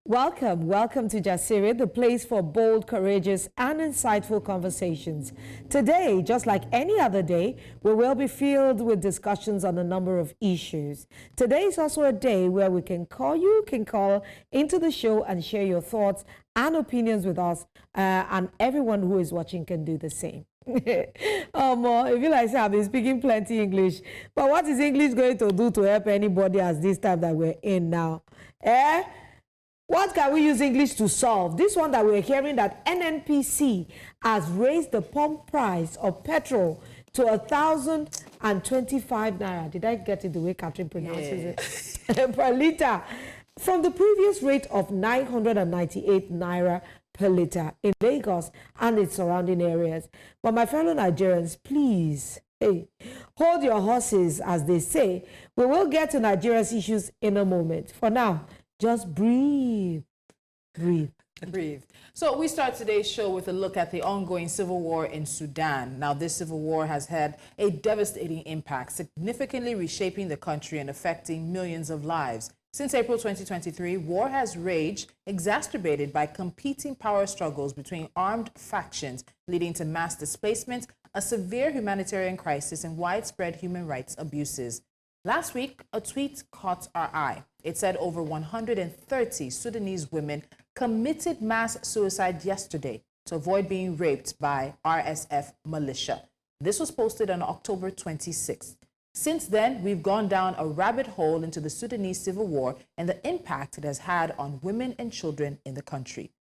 Welcome to Jasiri, the place for bold, courageous, and insightful conversations. Today, just like any other day, we will be filled with discussions on a number of issues. Today is also a day where you can call into the show and share your thoughts and opinions with us, and everyone who is watching can do the same. If you like say I've been speaking plenty English, but what is English going to do to help anybody at this time that we're in now? What can we use English to solve? This one that we're hearing that NNPC has raised the pump price of petrol to 1,025 naira. Did I get it the way Catherine pronounces it? Per liter. From the previous rate of 998 naira per liter in Lagos and its surrounding areas. But my fellow Nigerians, please, hold your horses, as they say. We will get to Nigeria's issues in a moment. For now, just breathe. So we start today's show with a look at the ongoing civil war in Sudan. Now, this civil war has had a devastating impact, significantly reshaping the country and affecting millions of lives. Since April 2023, war has raged, exacerbated by competing power struggles between armed factions, leading to mass displacement, a severe humanitarian crisis, and widespread human rights abuses. Last week, a tweet caught our eye. It said over 130 Sudanese women committed mass suicide yesterday to avoid being raped by RSF Militia. This was posted on October 26th. Since then, we've gone down a rabbit hole into the Sudanese civil war and the impact it has had on women and children in the country.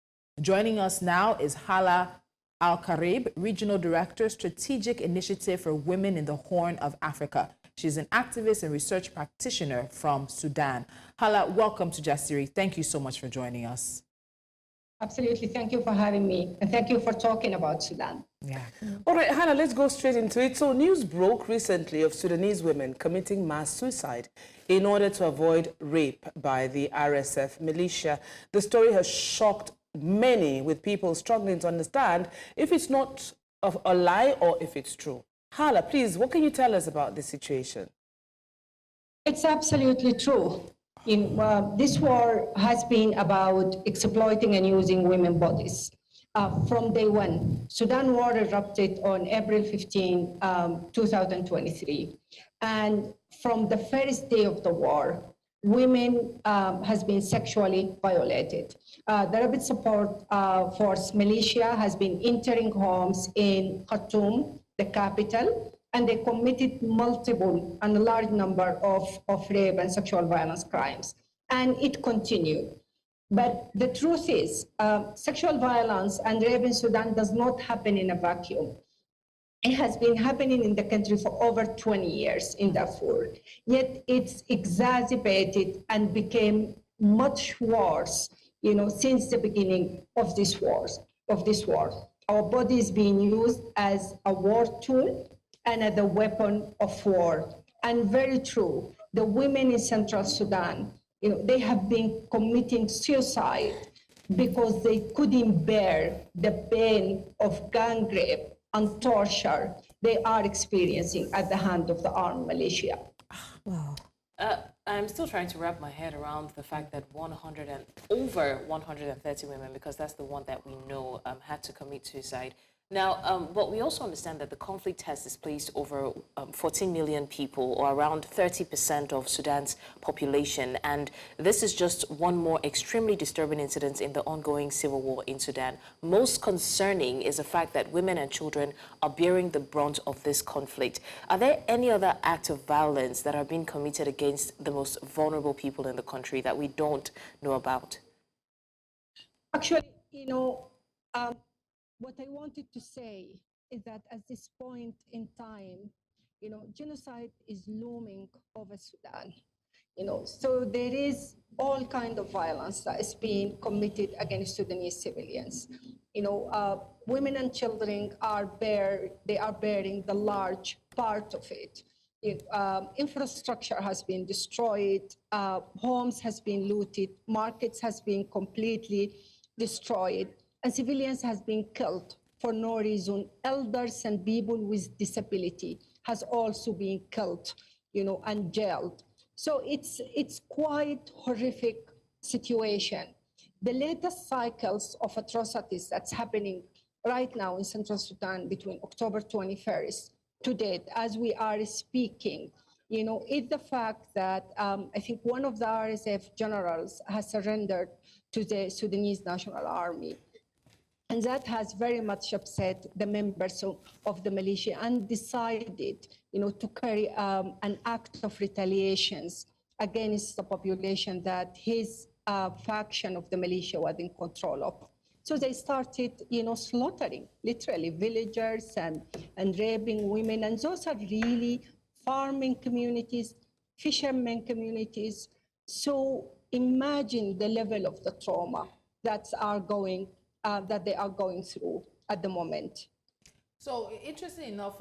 Joining us now is Hala Al-Karib, Regional Director, Strategic Initiative for Women in the Horn of Africa. She's an activist and research practitioner from Sudan. Hala, welcome to Jasiri. Thank you so much for joining us. Absolutely. Thank you for having me. And thank you for talking about Sudan. Yeah. All right, Hala, let's go straight into it. So news broke recently of Sudanese women committing mass suicide in order to avoid rape by the RSF Militia. The story has shocked many, with people struggling to understand if it's not a lie or if it's true. Hala, please, what can you tell us about this situation? It's absolutely true. This war has been about exploiting and using women's bodies. From day one, Sudan war erupted on April 15, 2023. And from the first day of the war, women has been sexually violated. The Rapid Support Force militia has been entering homes in Khartoum, the capital, and they committed multiple and a large number of rape and sexual violence crimes. And it continued. But the truth is, sexual violence and rape in Sudan does not happen in a vacuum. It has been happening in the country for over 20 years in Darfur. Yet it's exacerbated and became much worse, since the beginning of this war. Our body is being used as a war tool and as a weapon of war. And very true, the women in Central Sudan, they have been committing suicide because they couldn't bear the pain of gang rape and torture they are experiencing at the hand of the armed militia. Wow. I'm still trying to wrap my head around the fact that over 130 women, because that's the one that we know, had to commit suicide. Now, but we also understand that the conflict has displaced over 14 million people, or around 30% of Sudan's population. And this is just one more extremely disturbing incident in the ongoing civil war in Sudan. Most concerning is the fact that women and children are bearing the brunt of this conflict. Are there any other acts of violence that are being committed against the most vulnerable people in the country that we don't know about? Actually, what I wanted to say is that at this point in time, genocide is looming over Sudan. So there is all kind of violence that is being committed against Sudanese civilians. Women and children are bearing the large part of it. Infrastructure has been destroyed, homes has been looted, markets has been completely destroyed, and civilians has been killed for no reason. Elders and people with disability has also been killed, and jailed. So it's quite horrific situation. The latest cycles of atrocities that's happening right now in Central Sudan between October 21st to date, as we are speaking, is the fact that I think one of the RSF generals has surrendered to the Sudanese National Army. And that has very much upset the members of the militia and decided, to carry an act of retaliations against the population that his faction of the militia was in control of. So they started, slaughtering literally villagers and raping women. And those are really farming communities, fishermen communities. So imagine the level of the trauma that they are going through at the moment. So, interesting enough,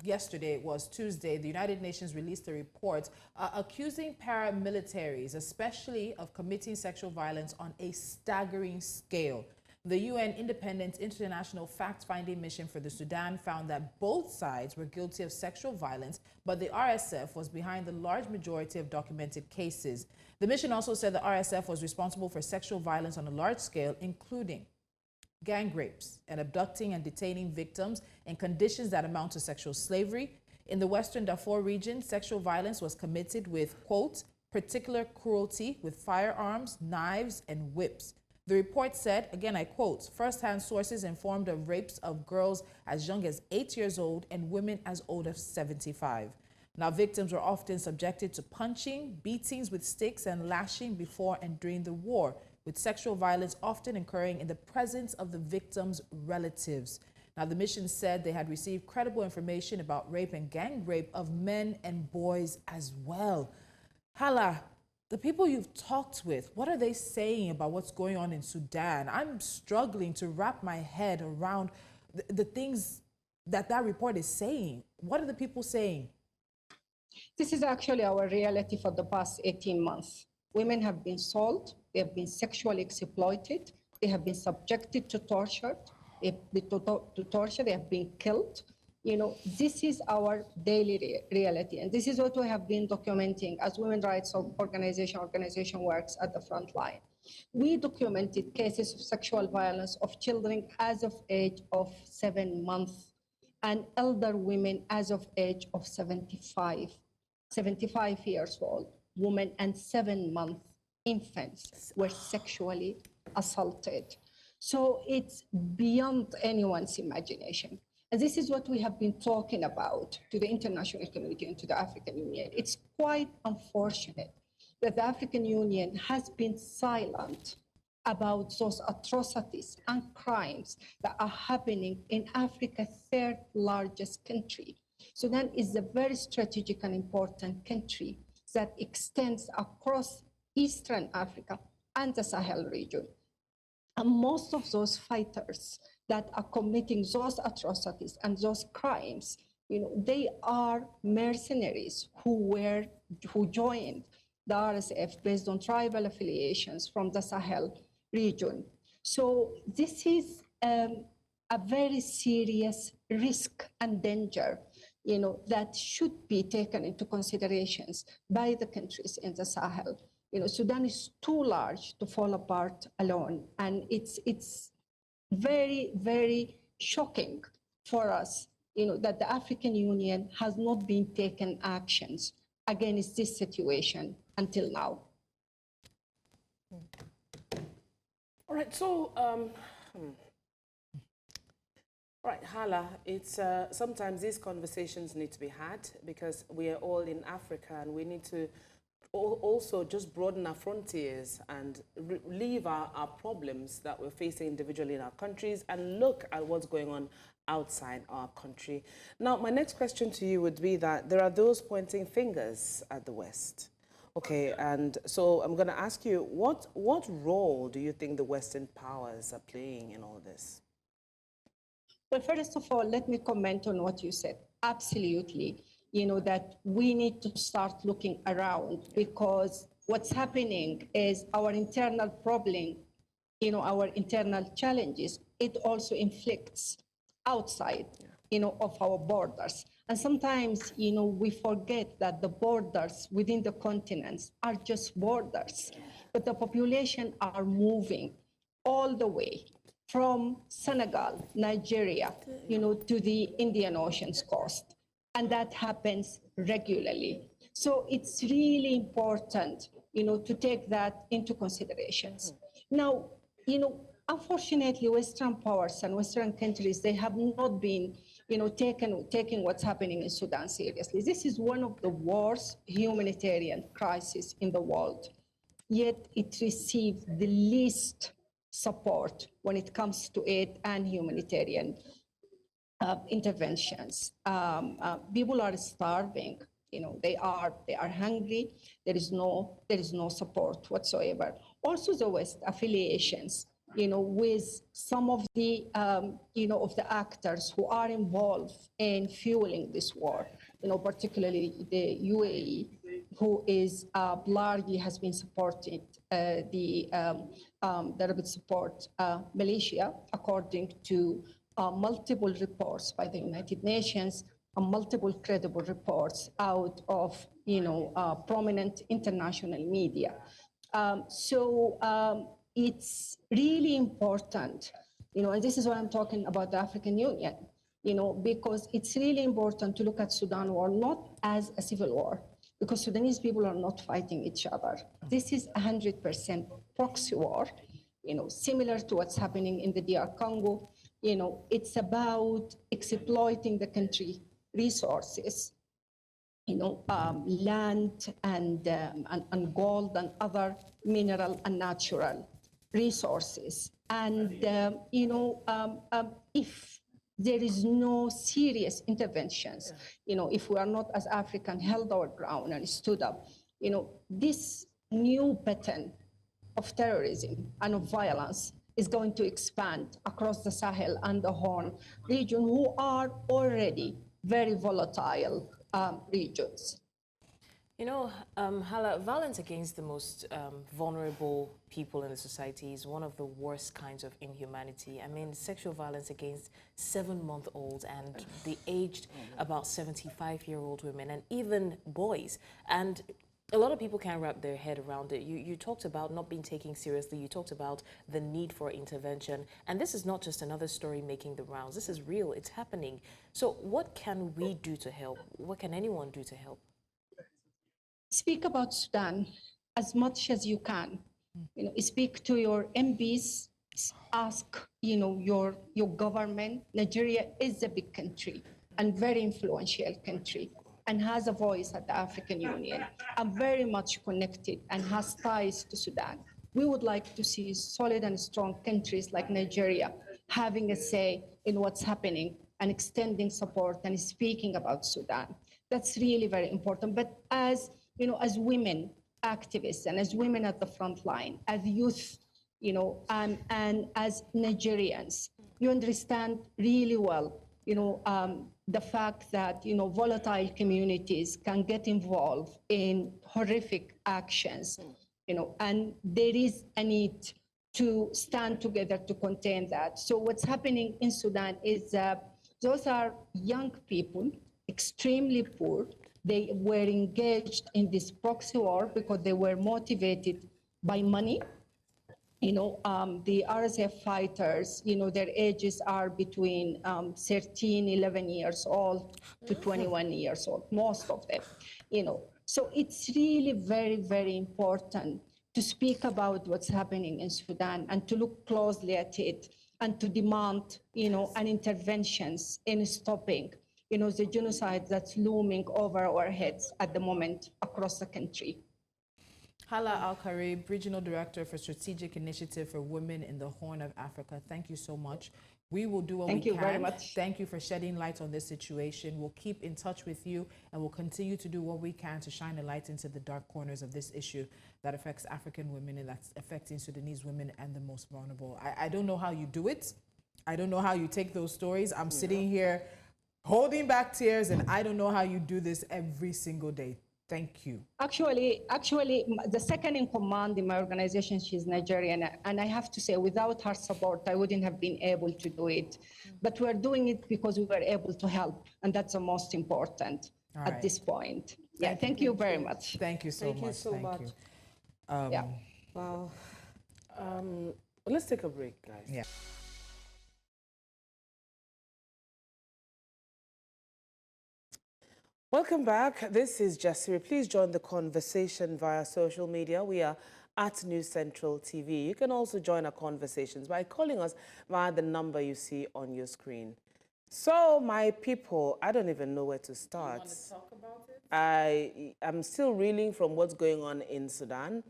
yesterday, it was Tuesday, the United Nations released a report accusing paramilitaries, especially of committing sexual violence on a staggering scale. The UN Independent International Fact-Finding Mission for the Sudan found that both sides were guilty of sexual violence, but the RSF was behind the large majority of documented cases. The mission also said the RSF was responsible for sexual violence on a large scale, including gang rapes and abducting and detaining victims in conditions that amount to sexual slavery. In the Western Darfur region, sexual violence was committed with, quote, particular cruelty with firearms, knives, and whips. The report said, again, I quote, first-hand sources informed of rapes of girls as young as 8 years old and women as old as 75. Now, victims were often subjected to punching, beatings with sticks, and lashing before and during the war, with sexual violence often occurring in the presence of the victims' relatives. Now, the mission said they had received credible information about rape and gang rape of men and boys as well. Hala, the people you've talked with, what are they saying about what's going on in Sudan? I'm struggling to wrap my head around the things that report is saying. What are the people saying? This is actually our reality for the past 18 months. Women have been sold, they have been sexually exploited, they have been subjected to torture, they have been killed. This is our daily reality, and this is what we have been documenting as women's rights organization works at the front line. We documented cases of sexual violence of children as of age of 7 months and elder women as of age of 75 years old. Women and 7-month infants were sexually assaulted. So it's beyond anyone's imagination. And this is what we have been talking about to the international community and to the African Union. It's quite unfortunate that the African Union has been silent about those atrocities and crimes that are happening in Africa's third largest country. Sudan is a very strategic and important country that extends across Eastern Africa and the Sahel region. And most of those fighters that are committing those atrocities and those crimes, they are mercenaries who joined the RSF based on tribal affiliations from the Sahel region. So this is a very serious risk and danger, that should be taken into considerations by the countries in the Sahel. Sudan is too large to fall apart alone, and it's very, very shocking for us, that the African Union has not been taking actions against this situation until now. All right, so, all right, Hala, it's sometimes these conversations need to be had because we are all in Africa, and we need to also just broaden our frontiers and leave our problems that we're facing individually in our countries and look at what's going on outside our country. Now, my next question to you would be that there are those pointing fingers at the West. Okay, and so I'm going to ask you, what role do you think the Western powers are playing in all this? Well, first of all, let me comment on what you said. Absolutely, that we need to start looking around, because what's happening is our internal problem, our internal challenges, it also inflicts outside, of our borders. And sometimes, we forget that the borders within the continents are just borders. but the population are moving all the way from Senegal, Nigeria, to the Indian Ocean's coast. And that happens regularly. So it's really important, to take that into considerations. Now, unfortunately, Western powers and Western countries, they have not been, taking what's happening in Sudan seriously. This is one of the worst humanitarian crises in the world, yet it received the least support when it comes to aid and humanitarian interventions. People are starving. They are hungry. There is no support whatsoever. Also, the West affiliations, with some of the of the actors who are involved in fueling this war. Particularly the UAE, who is largely has been supporting the Rapid Support Militia, according to multiple reports by the United Nations and multiple credible reports out of prominent international media. It's really important, and this is why I'm talking about the African Union, because it's really important to look at Sudan war not as a civil war, because Sudanese people are not fighting each other. This is 100% proxy war, similar to what's happening in the DR Congo. It's about exploiting the country resources, land and gold and other mineral and natural resources. And, if there is no serious interventions, if we are not as African held our ground and stood up, this new pattern of terrorism and of violence is going to expand across the Sahel and the Horn region, who are already very volatile regions. Hala, violence against the most vulnerable people in the society is one of the worst kinds of inhumanity. I mean, sexual violence against 7-month-olds and the aged about 75-year-old women and even boys. And a lot of people can't wrap their head around it. You talked about not being taken seriously. You talked about the need for intervention. And this is not just another story making the rounds. This is real. It's happening. So what can we do to help? What can anyone do to help? Speak about Sudan as much as you can. Speak to your MPs, ask, your government. Nigeria is a big country and very influential country, and has a voice at the African Union, and very much connected and has ties to Sudan. We would like to see solid and strong countries like Nigeria having a say in what's happening and extending support and speaking about Sudan. That's really very important. But as women activists and as women at the front line, as youth, and as Nigerians, you understand really well, the fact that, volatile communities can get involved in horrific actions, and there is a need to stand together to contain that. So what's happening in Sudan is that those are young people, extremely poor. They were engaged in this proxy war because they were motivated by money. The RSF fighters, their ages are between 13, 11 years old to 21 years old, most of them, So it's really very, very important to speak about what's happening in Sudan and to look closely at it and to demand, an interventions in stopping, the genocide that's looming over our heads at the moment across the country. Hala Al-Karib, Regional Director for Strategic Initiative for Women in the Horn of Africa. Thank you so much. We will do what we can. Thank you very much. Thank you for shedding light on this situation. We'll keep in touch with you, and we'll continue to do what we can to shine a light into the dark corners of this issue that affects African women and that's affecting Sudanese women and the most vulnerable. I don't know how you do it. I don't know how you take those stories. I'm sitting here holding back tears, and I don't know how you do this every single day. Thank you. Actually, the second in command in my organization, she's Nigerian, and I have to say, without her support, I wouldn't have been able to do it. But we're doing it because we were able to help, and that's the most important at this point. Yeah, thank you very much. Thank you so much. Thank you so much. Yeah. Wow. Let's take a break, guys. Yeah. Welcome back. This is Jasiri. Please join the conversation via social media. We are at News Central TV. You can also join our conversations by calling us via the number you see on your screen. So, my people, I don't even know where to start. You want to talk about it? I am still reeling from what's going on in Sudan,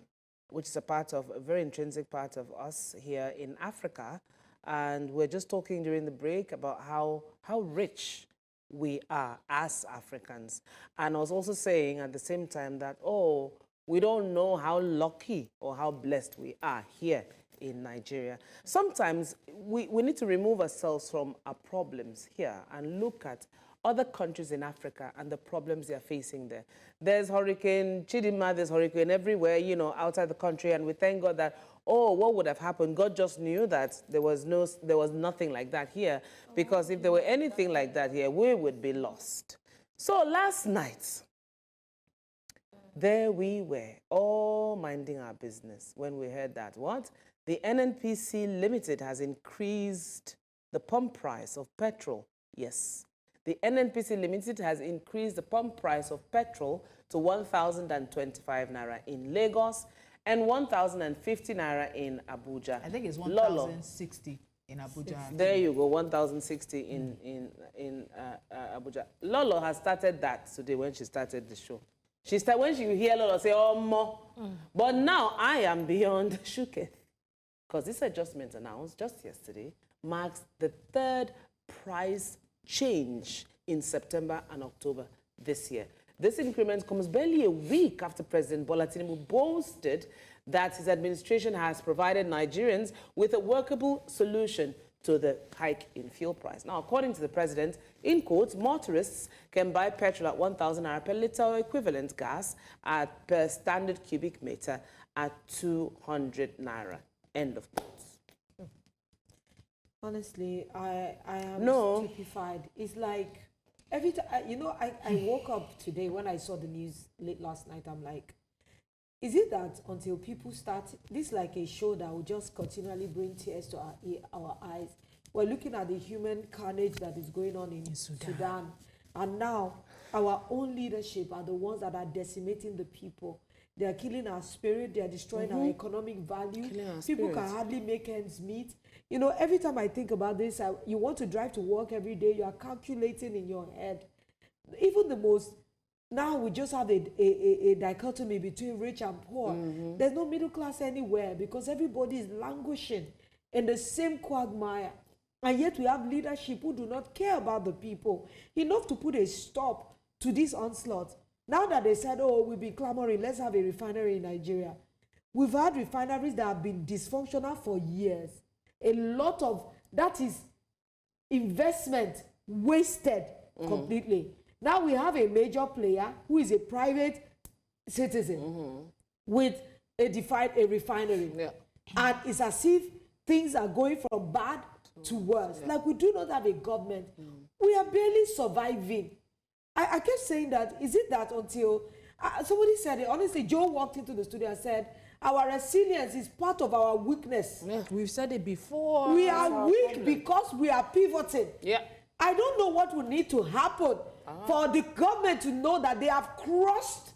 which is a very intrinsic part of us here in Africa. And we're just talking during the break about how rich we are as Africans. And I was also saying at the same time that, oh, we don't know how lucky or how blessed we are here in Nigeria. Sometimes we need to remove ourselves from our problems here and look at other countries in Africa and the problems they're facing there. There's Hurricane Chidinma, there's hurricane everywhere, you know, outside the country, and we thank God that, oh, what would have happened? God just knew that there was nothing like that here, because if there were anything like that here, we would be lost. So last night, there we were, all minding our business when we heard that, what? The NNPC Limited has increased the pump price of petrol. Yes. The NNPC Limited has increased the pump price of petrol to 1,025 naira in Lagos and 1,050 naira in Abuja. I think it's 1,060 in Abuja. There you go, 1,060 in Abuja. Lolo has started that today when she started the show. When she hear Lolo say, oh, more. But now I am beyond shooketh, because this adjustment announced just yesterday marks the third price change in September and October this year. This increment comes barely a week after President Bola Tinubu boasted that his administration has provided Nigerians with a workable solution to the hike in fuel price. Now, according to the president, in quotes, motorists can buy petrol at 1,000 naira per litre or equivalent gas per standard cubic meter at 200 naira. End of quotes. Honestly, I am stupefied. It's like every time, you know, I woke up today when I saw the news late last night. I'm like, is it that until people start, this like a show that will just continually bring tears to our eyes? We're looking at the human carnage that is going on in Sudan. And now our own leadership are the ones that are decimating the people. They are killing our spirit. They are destroying our economic value. People can hardly make ends meet. You know, every time I think about this, you want to drive to work every day. You are calculating in your head. Even the most, now we just have a dichotomy between rich and poor. There's no middle class anywhere because everybody is languishing in the same quagmire. And yet we have leadership who do not care about the people enough to put a stop to this onslaught. Now that they said, oh, we'll be clamoring, let's have a refinery in Nigeria. We've had refineries that have been dysfunctional for years. A lot of that is investment wasted completely. Now we have a major player who is a private citizen with a refinery. Yeah. And it's as if things are going from bad to worse. Yeah. Like we do not have a government. We are barely surviving. I kept saying that, is it that until, somebody said it, honestly, Joe walked into the studio and said, our resilience is part of our weakness. Yeah. We've said it before. We are weak because we are pivoting. Yeah. I don't know what would need to happen for the government to know that they have crossed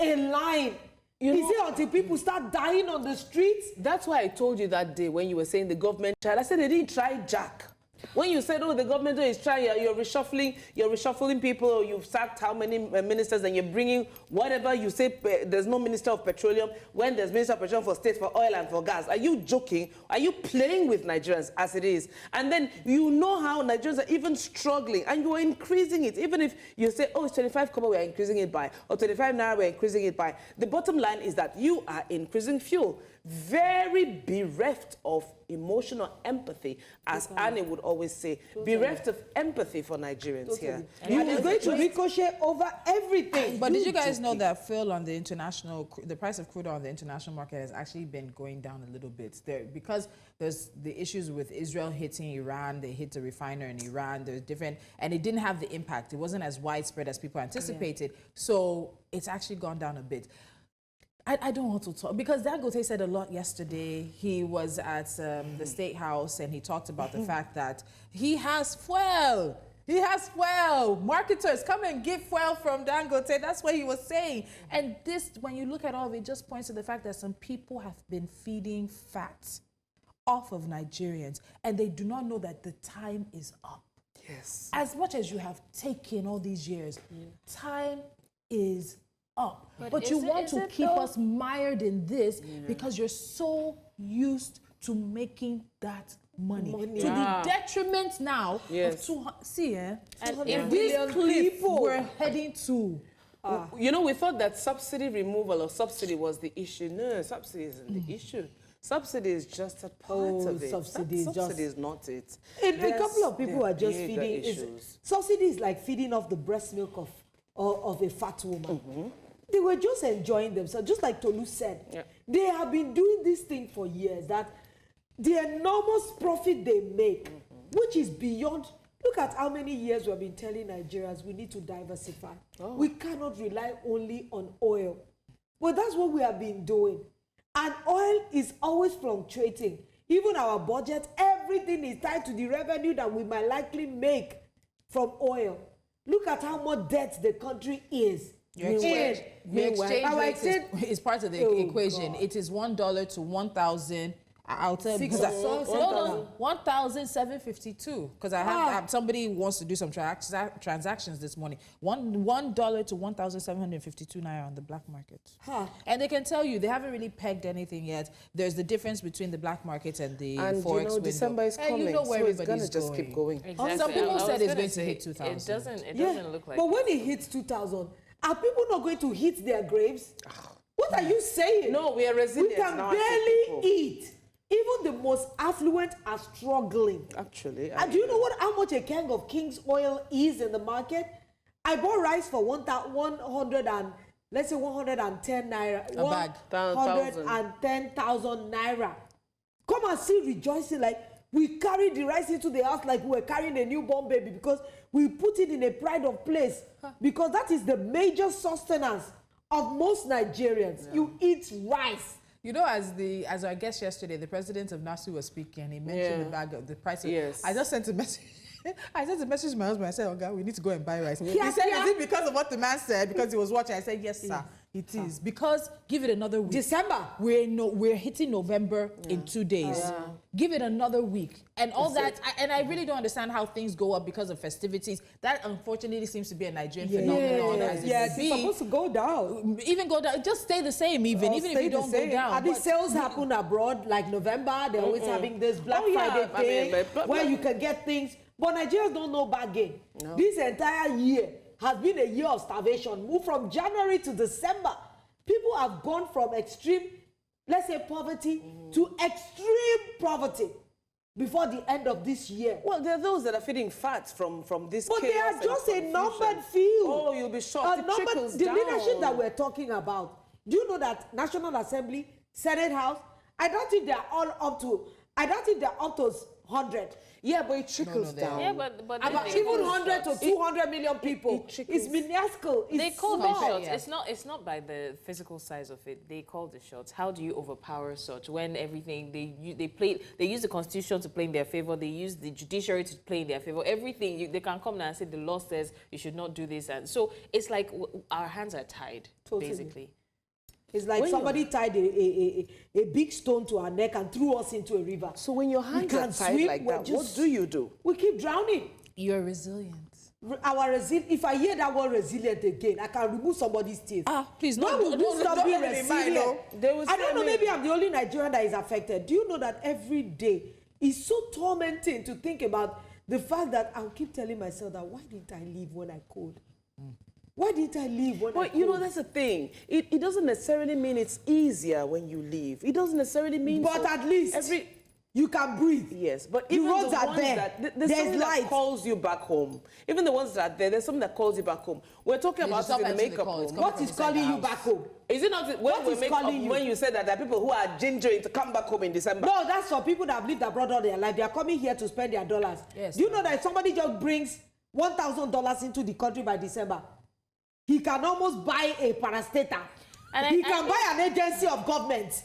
a line. Is it until people start dying on the streets? That's why I told you that day when you were saying the government tried. I said they didn't try Jack. When you said, oh, the government is trying, you're reshuffling people, or you've sacked how many ministers, and you're bringing whatever you say, there's no Minister of Petroleum, when there's Minister of Petroleum for state, for oil and for gas. Are you joking? Are you playing with Nigerians as it is? And then you know how Nigerians are even struggling, and you are increasing it. Even if you say, oh, it's 25 kobo, we're increasing it by, or 25 naira, we're increasing it by. The bottom line is that you are increasing fuel. Very bereft of emotional empathy, as Annie would always say, bereft of empathy for Nigerians here. And it's going to ricochet over everything. But did you guys know that fuel on the international, the price of crude oil on the international market has actually been going down a little bit? Because there's the issues with Israel hitting Iran, they hit a refinery in Iran, there's different, and it didn't have the impact. It wasn't as widespread as people anticipated. So it's actually gone down a bit. I don't want to talk because Dangote said a lot yesterday. He was at the State House and he talked about the fact that he has fuel. He has fuel. Marketers, come and get fuel from Dangote. That's what he was saying. And this, when you look at all of it, just points to the fact that some people have been feeding fat off of Nigerians and they do not know that the time is up. Yes. As much as you have taken all these years, time is up. But you want to keep us mired in this because you're so used to making that money. To the detriment now of 200. See, and if these people were heading to. You know, we thought that subsidy removal or subsidy was the issue. No, subsidy isn't the issue. Subsidy is just a part of it. Subsidy is not it. A couple of people are just feeding. Subsidy is like feeding off the breast milk of a fat woman. They were just enjoying themselves, just like Tolu said. They have been doing this thing for years, that the enormous profit they make, which is beyond. Look at how many years we have been telling Nigerians we need to diversify. We cannot rely only on oil. But that's what we have been doing. And oil is always fluctuating. Even our budget, everything is tied to the revenue that we might likely make from oil. Look at how much debt the country is. Your exchange rate is part of the equation. God. It is $1 to 1,000. I'll tell you. 1,752. Because I have somebody wants to do some transactions this morning. $1 to 1,752 naira on the black market. And they can tell you they haven't really pegged anything yet. There's the difference between the black market and the forex window. December is coming, you know where so it's going to everybody's just keep going. Exactly. Some people said it's going to hit 2,000. It doesn't look like. But when it hits 2,000, are people not going to hit their graves? What are you saying? No, we are resilient. We can barely eat. Even the most affluent are struggling. Actually. Do you know how much a can of King's oil is in the market? I bought rice for 110 naira. A bag. 110,000 naira. Come and see rejoicing like we carried the rice into the house like we were carrying a newborn baby because we put it in a pride of place. Because that is the major sustenance of most Nigerians. You eat rice. You know, as our guest yesterday, the president of NASU was speaking, he mentioned the price of. I just sent a message. I sent a message to my husband. I said, "Oh God, we need to go and buy rice." He said, "Is it because of what the man said? Because he was watching?" I said, "Yes, sir, it is." Because give it another week. December. We're hitting November in 2 days. Give it another week, and all that. And I really don't understand how things go up because of festivities. That unfortunately seems to be a Nigerian phenomenon. It's supposed to go down. Even go down. Just stay the same. Even if you don't go down. And the sales happen abroad, like November. They're always having this Black Friday thing where you can get things. But Nigerians don't know bargain. This entire year has been a year of starvation. Move from January to December. People have gone from extreme, let's say, poverty to extreme poverty before the end of this year. Well, there are those that are feeding fat from this But they are just a numbered few. Oh, you'll be shocked. It trickles the down. leadership that we're talking about. Do you know that National Assembly, Senate House, I don't think they're up to 100. Yeah, but it trickles down. Yeah, but about even 100 to 200 million people. It's minuscule. They call the shots. It's not by the physical size of it. They call the shots. How do you overpower such when everything they use the constitution to play in their favor. They use the judiciary to play in their favor. Everything they can come now and say the law says you should not do this, and so it's like our hands are tied basically. It's like somebody tied a big stone to our neck and threw us into a river. So when your hands are tied like that, what do you do? We keep drowning. You're resilient. If I hear that word resilient again, I can remove somebody's teeth. Please, don't stop being resilient. I don't know, maybe I'm the only Nigerian that is affected. Do you know that every day is so tormenting to think about the fact that I'll keep telling myself that why didn't I leave when I could? Why didn't I leave when I could? But you know, that's the thing. It doesn't necessarily mean it's easier when you leave. It doesn't necessarily mean But at least you can breathe. Yes, but the even roads the are ones there. There's something light that calls you back home. Even the ones that are there's something that calls you back home. We're talking about it in the makeup room. What is calling you back home? Is it not when you said that there are people who are gingering to come back home in December? No, that's for people that have lived abroad all their life. They are coming here to spend their dollars. Yes, do you know that if somebody just brings $1,000 into the country by December, he can almost buy a parastatal. He can buy an agency of government.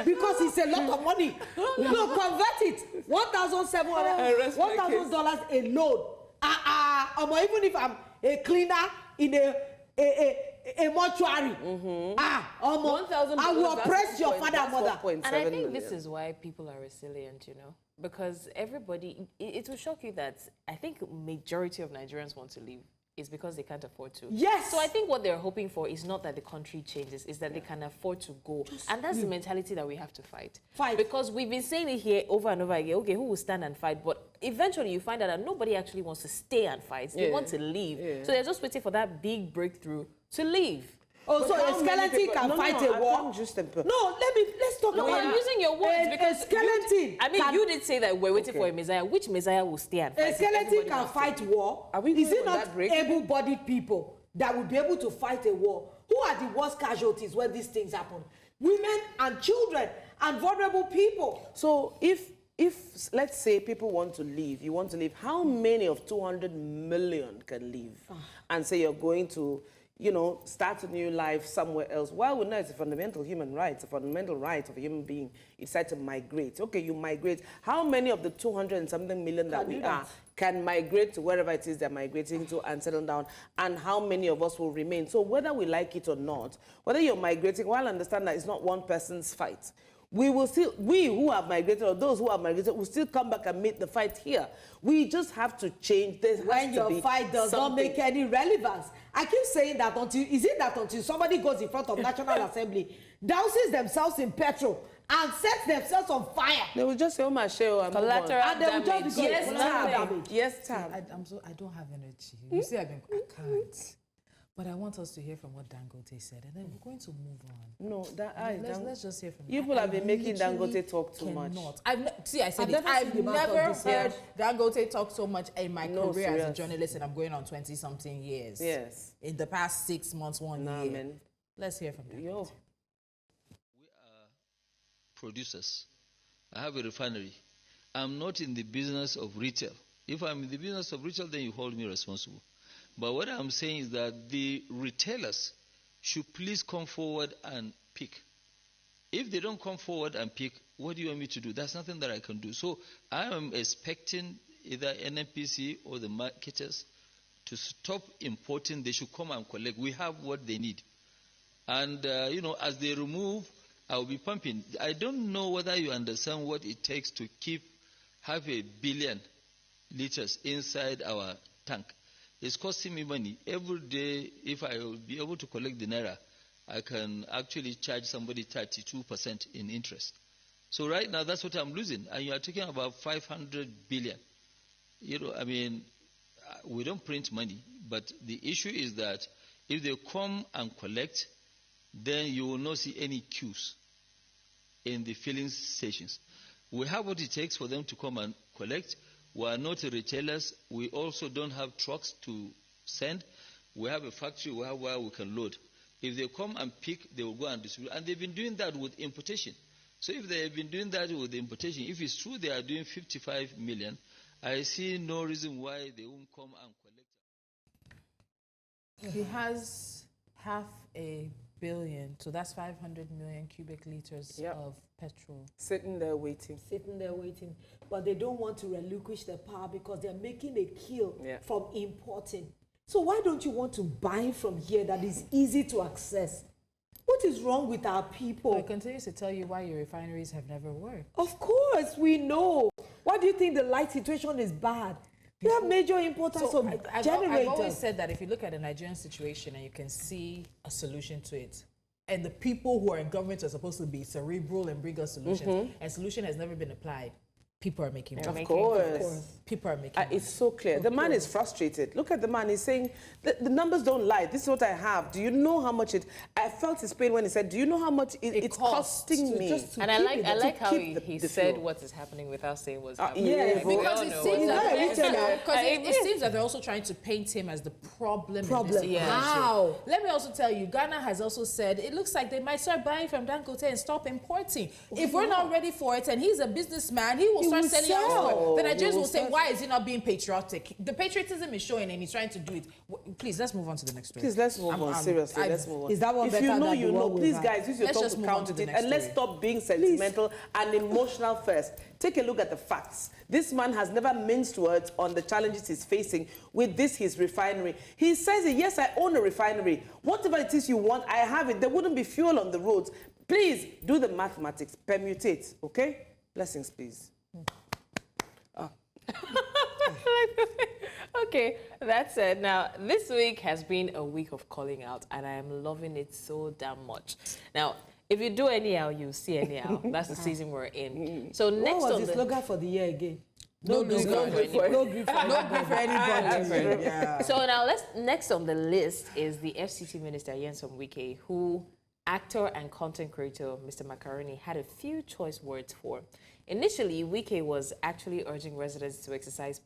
Because it's a lot of money. No, convert it. $1,700 alone. Or even if I'm a cleaner in a mortuary. I will oppress your father and mother. And I think this is why people are resilient, you know, because everybody, it will shock you that I think majority of Nigerians want to leave. Is because they can't afford to. Yes. So I think what they're hoping for is not that the country changes, is that they can afford to go. And that's the mentality that we have to fight. Because we've been saying it here over and over again, okay, who will stand and fight? But eventually you find out that nobody actually wants to stay and fight. They want to leave. So they're just waiting for that big breakthrough to leave. Oh, so a skeleton can fight a war? Let's talk No, about I'm using your words because a skeleton. you did say that we're waiting for a Messiah. Which Messiah will stay and fight? A skeleton can fight war. Is it not able-bodied people that will be able to fight a war? Who are the worst casualties when these things happen? Women and children and vulnerable people. So if let's say people want to leave, you want to leave, how many of 200 million can leave and say you're going to, you know, start a new life somewhere else? Why would not? It's a fundamental human right. It's a fundamental right of a human being. You decide to migrate. Okay, you migrate. How many of the 200 and something million that we are can migrate to wherever it is they're migrating to and settle down? And how many of us will remain? So whether we like it or not, whether you're migrating, while I understand that it's not one person's fight, we will still, we who have migrated or those who have migrated will still come back and meet the fight here. We just have to change. When your fight does not make any relevance. I keep saying that until somebody goes in front of National Assembly, douses themselves in petrol and sets themselves on fire. They will just say, oh my shell, and collateral and they will just be Yes, damage. Yes, Tam. I don't have energy. You see, I can't. But I want us to hear from what Dangote said, and then we're going to move on. No, let's just hear from you. People have been making Dangote talk too much. I've never heard Dangote talk so much in my career as a journalist, and I'm going on 20-something years. Yes. In the past 6 months, 1 year. Man. Let's hear from Dangote. Yo. We are producers. I have a refinery. I'm not in the business of retail. If I'm in the business of retail, then you hold me responsible. But what I'm saying is that the retailers should please come forward and pick. If they don't come forward and pick, what do you want me to do? That's nothing that I can do. So I am expecting either NNPC or the marketers to stop importing. They should come and collect. We have what they need. And, you know, as they remove, I'll be pumping. I don't know whether you understand what it takes to keep 500 million liters inside our tank. It's costing me money. Every day, if I will be able to collect the naira, I can actually charge somebody 32% in interest. So right now, that's what I'm losing. And you are talking about 500 billion. You know, I mean, we don't print money. But the issue is that if they come and collect, then you will not see any queues in the filling stations. We have what it takes for them to come and collect. We are not retailers. We also don't have trucks to send. We have a factory where we can load. If they come and pick, they will go and distribute. And they've been doing that with importation. So if they have been doing that with importation, if it's true they are doing 55 million, I see no reason why they won't come and collect. He has 500 million, so that's 500 million cubic liters of petrol. Sitting there waiting. But they don't want to relinquish their power because they're making a kill from importing. So why don't you want to buy from here that is easy to access? What is wrong with our people? I continue to tell you why your refineries have never worked. Of course, we know. Why do you think the light situation is bad? We have major importers of generators. I've always said that if you look at the Nigerian situation and you can see a solution to it, and the people who are in government are supposed to be cerebral and bring us solutions, and solution has never been applied, people are making money. Of course. People are making money. It's so clear. The man is frustrated. Look at the man. He's saying, the numbers don't lie. This is what I have. Do you know how much I felt his pain when he said, do you know how much it's costing me? And I like how he said what is happening without saying what's happening. Yeah, because it seems that they're also trying to paint him as the problem. How? Let me also tell you, Ghana has also said it looks like they might start buying from Dangote and stop importing. If we're not ready for it and he's a businessman, he will start will selling out sell. oil, the Nigerians will will say, start- why is he not being patriotic? The patriotism is showing and he's trying to do it. Please, let's move on to the next story. Please, let's move on. Seriously, let's move on. Is that one if better you know, than you the know. one we've Please, had? guys, use your Let's tongue just to move on count to the it, next and let's story. stop being sentimental and emotional first. Take a look at the facts. This man has never minced words on the challenges he's facing with his refinery. He says, yes, I own a refinery. Whatever it is you want, I have it. There wouldn't be fuel on the roads. Please do the mathematics, permutate, okay? Blessings, please. Okay, that's it. Now, this week has been a week of calling out, and I am loving it so damn much. Now, if you do anyhow, you see anyhow. That's the season we're in. So next What on was the the slogan for the year again? No grief for anybody. No grief for anybody. Yeah. So now next on the list is the FCT Minister Nyesom Wike, who actor and content creator Mr. Macaroni had a few choice words for. Initially, Wike was actually urging residents to exercise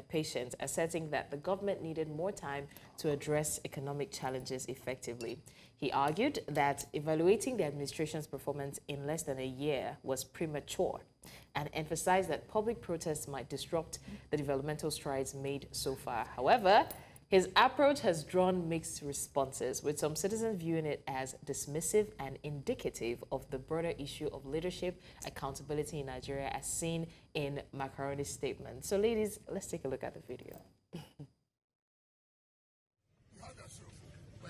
patience, asserting that the government needed more time to address economic challenges effectively. He argued that evaluating the administration's performance in less than a year was premature and emphasized that public protests might disrupt the developmental strides made so far. However, his approach has drawn mixed responses, with some citizens viewing it as dismissive and indicative of the broader issue of leadership accountability in Nigeria as seen in Macaroni's statement. So ladies, let's take a look at the video.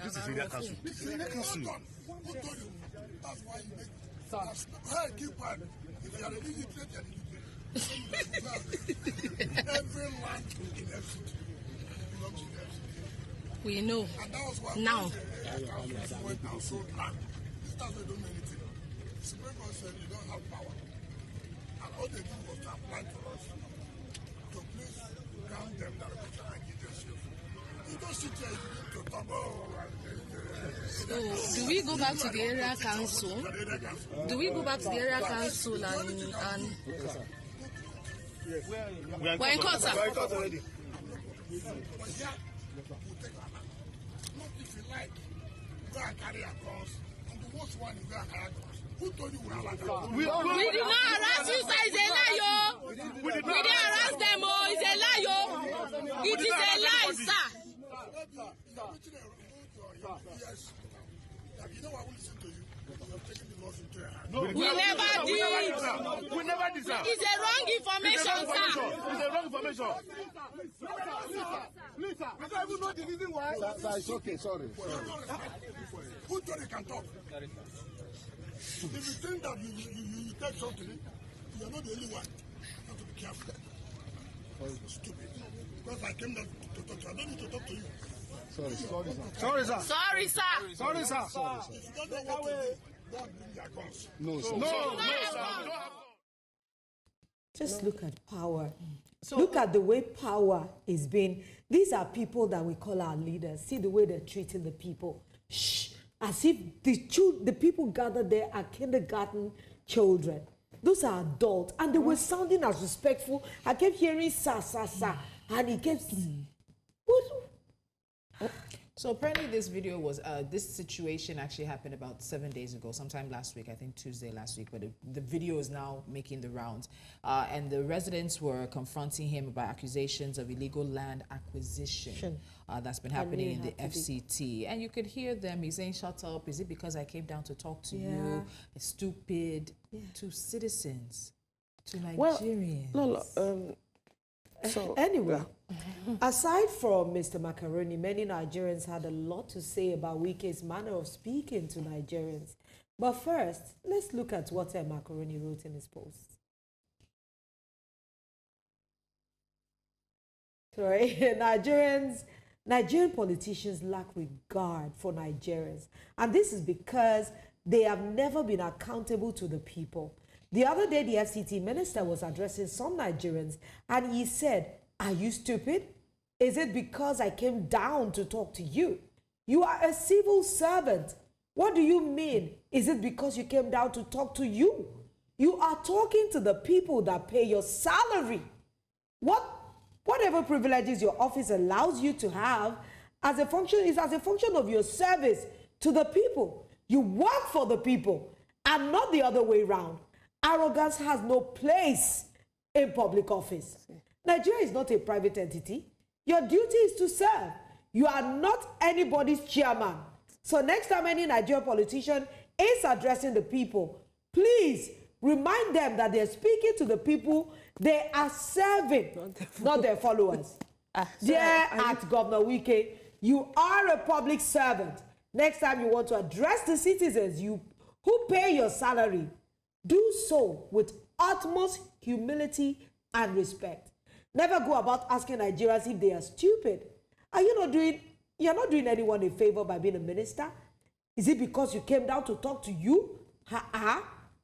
This is area council. This is area council. Who told you? That's why you make. Hey, keep quiet. If you are illiterate, you are illiterate. Every land in FCT belongs to the FCT. We know. And that was why Now. the council went and sold land. This time they don't know anything. The Supreme Court said you don't have power. And all they did was to apply to us to please grant them that and give us you. You don't sit here to talk about. So, do we go back to the area council? Do we go back to the area council and we're in court, sir. But yeah, we'll take our land. Not if you like, go and carry across. And the worst one is go and carry across. Who told you we are like that? We did not harass you, sir. It's a lie, yo. We didn't harass them, oh. It's a lie, yo. It is a lie, sir. Yes. You know I will listen to you. You're taking the laws into your hand. We never did. We never did, sir. It's a wrong information, sir. It's a wrong information. Please, sir. I don't even know the reason why. Sir, it's okay, sorry. Who told you can talk? If you think that you take something, you are not the only one. You have to be careful. Stupid. Because I came down to talk to you. I don't need to talk to you. Sorry, sir. Sorry, sir. Sorry, sir. If you don't know what to do, don't bring their guns. No, sir. No, sir. Just look at power. Look at the way power is being. These are people that we call our leaders. See the way they're treating the people. Shh. As if the people gathered there are kindergarten children. Those are adults. And they were sounding as respectful. I kept hearing sa, sa, sa. And he kept... What? So apparently this video was, this situation actually happened about 7 days ago, sometime last week, I think Tuesday last week, but the video is now making the rounds. And the residents were confronting him about accusations of illegal land acquisition that's been happening in the FCT. And you could hear them, he's saying, shut up, is it because I came down to talk to you? Stupid. To citizens, to Nigerians. Well, so, anyway, aside from Mr. Macaroni, many Nigerians had a lot to say about Wike's manner of speaking to Nigerians. But first, let's look at what Macaroni wrote in his post. Sorry, Nigerian politicians lack regard for Nigerians. And this is because they have never been accountable to the people. The other day, the FCT minister was addressing some Nigerians, and he said, are you stupid? Is it because I came down to talk to you? You are a civil servant. What do you mean? Is it because you came down to talk to you? You are talking to the people that pay your salary. Whatever privileges your office allows you to have as a function is as a function of your service to the people. You work for the people and not the other way around. Arrogance has no place in public office. Nigeria is not a private entity. Your duty is to serve. You are not anybody's chairman. So next time any Nigerian politician is addressing the people, please remind them that they're speaking to the people they are serving, not their followers. Dear at Governor Wike, you are a public servant. Next time you want to address the citizens who pay your salary, do so with utmost humility and respect. Never go about asking Nigerians if they are stupid. You're not doing anyone a favor by being a minister? Is it because you came down to talk to you?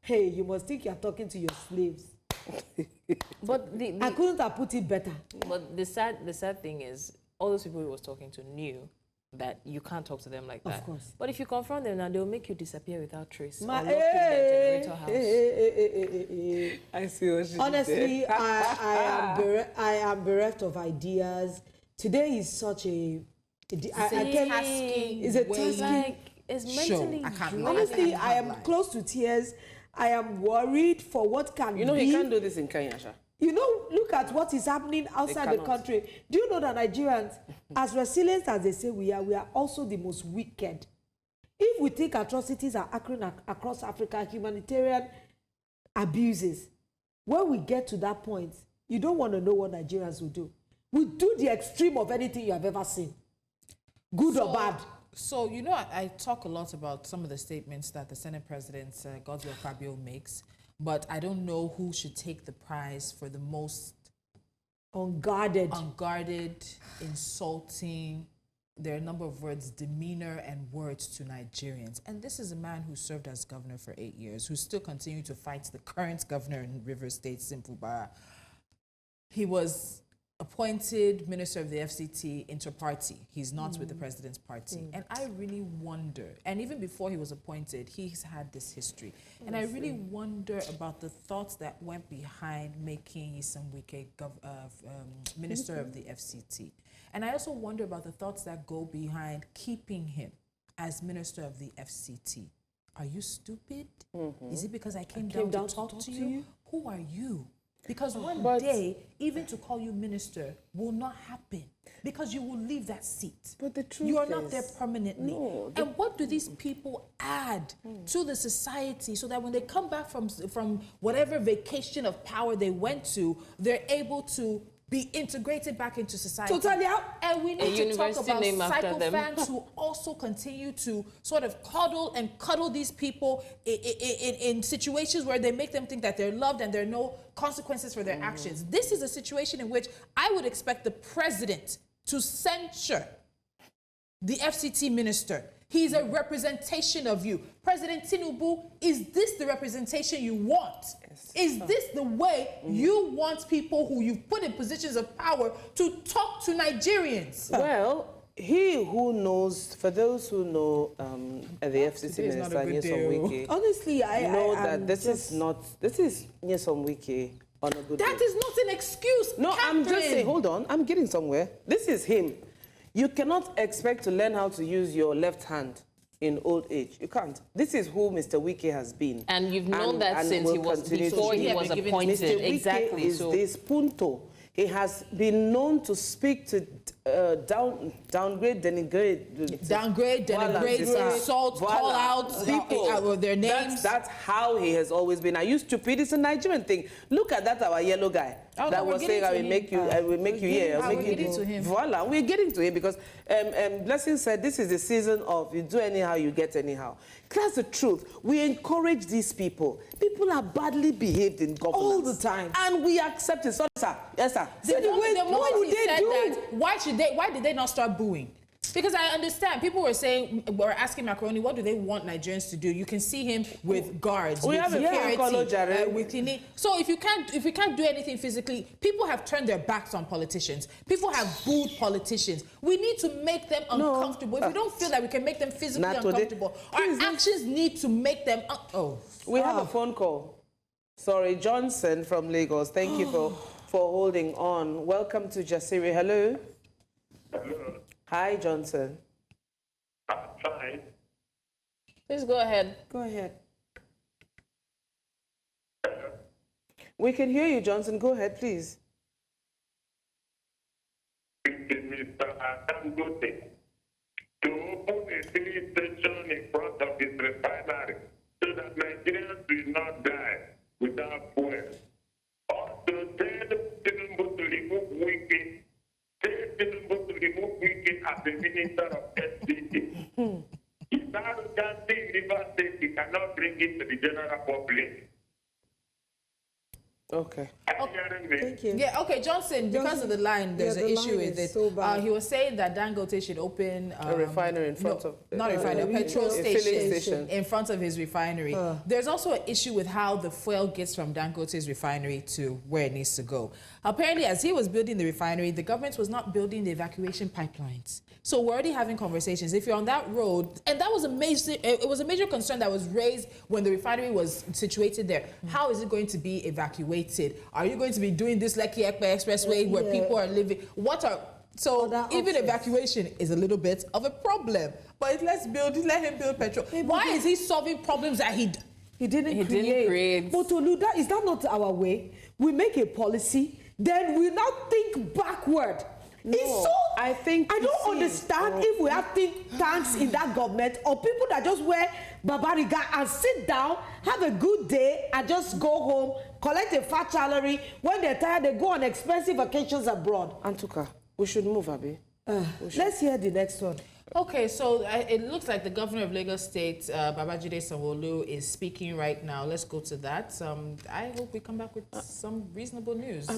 Hey, you must think you're talking to your slaves. But I couldn't have put it better. But the sad thing is, all those people he was talking to knew that you can't talk to them like that. Of course. But if you confront them now, they'll make you disappear without trace. Or lock you in Hey, their generator house. I see what she Honestly, did. I am bereft of ideas. Today is such a tasking it's a way. tasking Like, it's mentally I can't draining. lie. Honestly, I am lie. close to tears. I am worried for what can You know, be. he can't do this in Kenya, Sha. You know, look at what is happening outside the cannot. country. Do you know that Nigerians, as resilient as they say we are also the most wicked. If we think atrocities are occurring across Africa, humanitarian abuses, when we get to that point, you don't want to know what Nigerians will do. We do the extreme of anything you have ever seen, good or bad. So, you know, I talk a lot about some of the statements that the Senate President, Godswill Akpabio, makes, but I don't know who should take the prize for the most Unguarded. insulting, there are a number of words, demeanor and words to Nigerians. And this is a man who served as governor for 8 years, who's still continuing to fight the current governor in Rivers State, Simfubara. He was appointed minister of the FCT inter-party. He's not with the president's party. And I really wonder, and even before he was appointed, he's had this history. And I really wonder about the thoughts that went behind making Nyesom Wike minister of the FCT. And I also wonder about the thoughts that go behind keeping him as minister of the FCT. Are you stupid? Is it because I came down to talk to you? Who are you? Because one day, even to call you minister will not happen because you will leave that seat. But the truth you are not there permanently. No, and what do these people add to the society so that when they come back from whatever vacation of power they went to, they're able to be integrated back into society? Totally out. And we need to talk about name after them. psychophants who also continue to sort of cuddle these people in situations where they make them think that they're loved and there are no consequences for their actions. This is a situation in which I would expect the president to censure the FCT minister. He's a representation of you. President Tinubu, is this the representation you want? Yes. Is this the way you want people who you've put in positions of power to talk to Nigerians? Well, he who knows, for those who know the FCT minister, Nyesom Wike, Honestly, I know that this is Nyesom Wike on a good day. That is not an excuse, No, Catherine. I'm just saying, hold on, I'm getting somewhere. This is him. You cannot expect to learn how to use your left hand in old age. You can't. This is who Mr. Wike has been. And you've known that since he was before he was appointed. Mr. Wike Exactly. is this punto. He has been known to speak to downgrade, denigrate, insult, call out people, their names. That's how he has always been. Are you stupid? It's a Nigerian thing. Look at that, our yellow guy that was saying, I will make you, Voila, we're getting to him because Blessing said this is the season of you do anyhow, you get anyhow. That's the truth. We encourage these people. People are badly behaved in governance. All the time. And we accept it. Sorry, sir. Yes, sir. Why did they not start booing? Because I understand people were asking Macaroni, what do they want Nigerians to do? You can see him with guards, we with have security, with cleaning. So if you can't do anything physically, people have turned their backs on politicians. People have booed politicians. We need to make them uncomfortable. If we don't feel that we can make them physically uncomfortable, our actions need to make them. We have a phone call. Sorry, Johnson from Lagos. Thank you for holding on. Welcome to Jasiri. Hello. Hello. Hi, Johnson. Hi. Please go ahead. Go ahead. We can hear you, Johnson. Go ahead, please. Mr. Dangote to open a filling station in front of his refinery so that Nigerians will not die without fuel. Also, tell Tinubu to remove Wike. Tell Tinubu to remove Wike as the minister of SDG. If arrogance in River State, he cannot bring it to the general public. Okay. Thank you. Yeah, okay, Johnson, because of the line, there's an issue with it. So bad. He was saying that Dangote should open A refinery in front of... not a refinery, a petrol filling station in front of his refinery. There's also an issue with how the fuel gets from Dangote's refinery to where it needs to go. Apparently, as he was building the refinery, the government was not building the evacuation pipelines. So we're already having conversations. If you're on that road, and that was it was a major concern that was raised when the refinery was situated there. How is it going to be evacuated? Are you going to be doing this Lekki Ekpe Expressway where people are living? Even evacuation is a little bit of a problem. But let him build petrol. Why is he solving problems that he didn't create? But Oluda, is that not our way? We make a policy, then we now think backward. No, I don't understand if we have think tanks in that government or people that just wear babariga and sit down, have a good day, and just go home, collect a fat salary. When they're tired, they go on expensive vacations abroad. Antuka, we should move, Abi. Let's hear the next one. Okay, so it looks like the governor of Lagos State, Babajide Sanwo-Olu, is speaking right now. Let's go to that. I hope we come back with some reasonable news.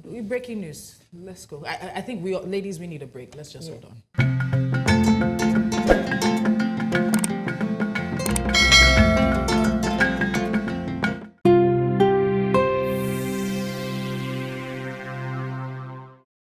Breaking news. Let's go. I think ladies, we need a break. Let's just hold on.